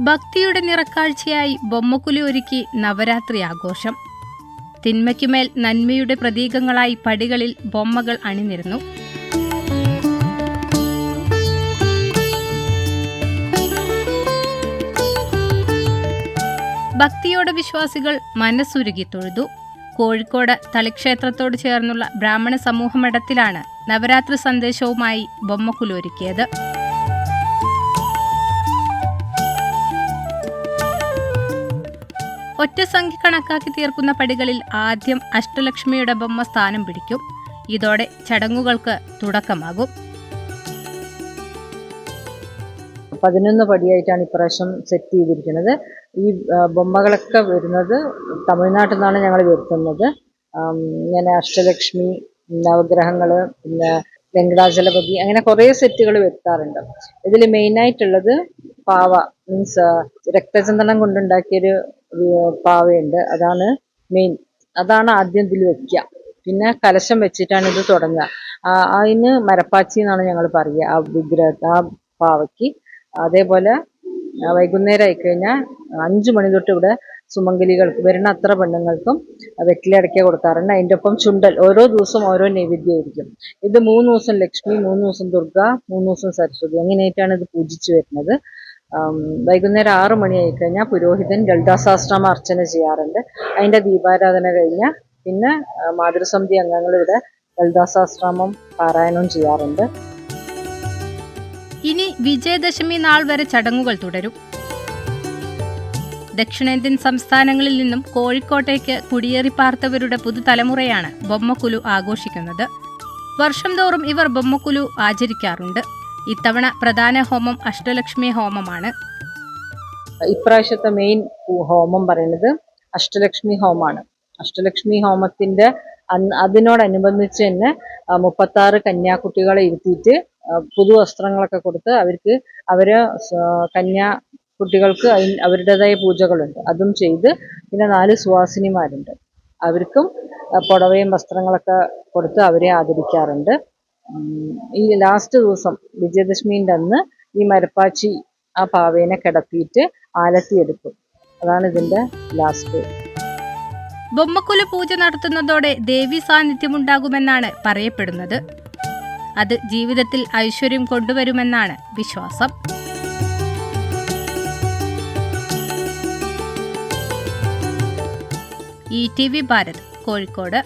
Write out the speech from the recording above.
ഭക്തിയുടെ നിറക്കാഴ്ചയായി ബൊമ്മക്കുലു ഒരുക്കി നവരാത്രി ആഘോഷം. തിന്മയ്ക്കുമേൽ നന്മയുടെ പ്രതീകങ്ങളായി പടികളിൽ ബൊമ്മകൾ അണിനിരന്നു. ഭക്തിയോടെ വിശ്വാസികൾ മനസ്സുരുകി തൊഴുതു. കോഴിക്കോട് തളിക്ഷേത്രത്തോട് ചേർന്നുള്ള ബ്രാഹ്മണ സമൂഹമഠത്തിലാണ് നവരാത്രി സന്ദേശവുമായി ബൊമ്മക്കുലു ഒരുക്കിയത്. ഒറ്റസംഖ്യ കണക്കാക്കി തീർക്കുന്ന പടികളിൽ ആദ്യം അഷ്ടലക്ഷ്മിയുടെ ബൊമ്മ സ്ഥാനം പിടിക്കും. ഇതോടെ ചടങ്ങുകൾക്ക് തുടക്കമാകും. 11 പടിയായിട്ടാണ് ഇപ്രാവശ്യം സെറ്റ് ചെയ്തിരിക്കുന്നത്. ഈ ബൊമ്മകളൊക്കെ വരുന്നത് തമിഴ്നാട്ടിൽ നിന്നാണ് ഞങ്ങൾ വരുത്തുന്നത്. ഇങ്ങനെ അഷ്ടലക്ഷ്മി, നവഗ്രഹങ്ങൾ, പിന്നെ വെങ്കടാചലപതി, അങ്ങനെ കുറേ സെറ്റുകൾ വരുത്താറുണ്ട്. ഇതിൽ മെയിനായിട്ടുള്ളത് പാവ, മീൻസ് രക്തചന്ദനം കൊണ്ടുണ്ടാക്കിയൊരു പാവയുണ്ട്. അതാണ് മെയിൻ. അതാണ് ആദ്യം ഇതിൽ വെക്കുക. പിന്നെ കലശം വെച്ചിട്ടാണ് ഇത് തുടങ്ങുക. അതിന് മരപ്പാച്ചി എന്നാണ് ഞങ്ങൾ പറയുക ആ വിഗ്രഹ ആ പാവയ്ക്ക്. അതേപോലെ വൈകുന്നേരം ആയിക്കഴിഞ്ഞാൽ 5 മണി തൊട്ട് ഇവിടെ സുമംഗലികൾക്ക് വരുന്ന അത്ര പെണ്ണുങ്ങൾക്കും വെറ്റിലടയ്ക്ക കൊടുക്കാറുണ്ട്. അതിൻ്റെ ഒപ്പം ചുണ്ടൽ. ഓരോ ദിവസം ഓരോ നൈവേദ്യമായിരിക്കും. ഇത് 3 ദിവസം ലക്ഷ്മി, 3 ദിവസം ദുർഗ, 3 ദിവസം സരസ്വതി, അങ്ങനെയായിട്ടാണ് ഇത് പൂജിച്ചു വരുന്നത്. വൈകുന്നേരം 6 മണി ആയിക്കഴിഞ്ഞാൽ പുരോഹിതൻ ലളിതാസഹസ്രനാമ അർച്ചന ചെയ്യാറുണ്ട്. അതിൻ്റെ ദീപാരാധന കഴിഞ്ഞാൽ പിന്നെ മാതൃസമിതി അംഗങ്ങൾ ഇവിടെ ലളിതാസഹസ്രനാമം പാരായണവും ചെയ്യാറുണ്ട്. ഇനി വിജയദശമി നാൾ വരെ ചടങ്ങുകൾ തുടരും. ദക്ഷിണേന്ത്യൻ സംസ്ഥാനങ്ങളിൽ നിന്നും കോഴിക്കോട്ടേക്ക് കുടിയേറി പാർത്തവരുടെ പുതുതലമുറയാണ് ബൊമ്മക്കുലു ആഘോഷിക്കുന്നത്. വർഷം തോറും ഇവർ ബൊമ്മക്കുലു ആചരിക്കാറുണ്ട്. ഇത്തവണ പ്രധാന ഹോമം അഷ്ടലക്ഷ്മി ഹോമമാണ്. ഇപ്രാവശ്യത്തെ മെയിൻ ഹോമം പറയുന്നത് അഷ്ടലക്ഷ്മി ഹോമമാണ്. അഷ്ടലക്ഷ്മി ഹോമത്തിന്റെ അതിനോടനുബന്ധിച്ച് തന്നെ 36 കന്യാകുട്ടികളെ ഇരുത്തിയിട്ട് പുതുവസ്ത്രങ്ങളൊക്കെ കൊടുത്ത് കുട്ടികൾക്ക് അവരുടേതായ പൂജകളുണ്ട്. അതും ചെയ്ത് പിന്നെ 4 സുവാസിനിമാരുണ്ട്. അവർക്കും പുടവയും വസ്ത്രങ്ങളൊക്കെ കൊടുത്ത് അവരെ ആദരിക്കാറുണ്ട്. ഈ ലാസ്റ്റ് ദിവസം വിജയദശമീൻ്റെ അന്ന് ഈ മരപ്പാച്ചി ആ പാവേനെ കിടത്തിയിട്ട് ആലത്തിയെടുക്കും. അതാണ് ഇതിൻ്റെ ലാസ്റ്റ്. ബൊമ്മക്കുലു പൂജ നടത്തുന്നതോടെ ദേവി സാന്നിധ്യമുണ്ടാകുമെന്നാണ് പറയപ്പെടുന്നത്. അത് ജീവിതത്തിൽ ഐശ്വര്യം കൊണ്ടുവരുമെന്നാണ് വിശ്വാസം. ETV ഭാരത്, കോഴിക്കോട്.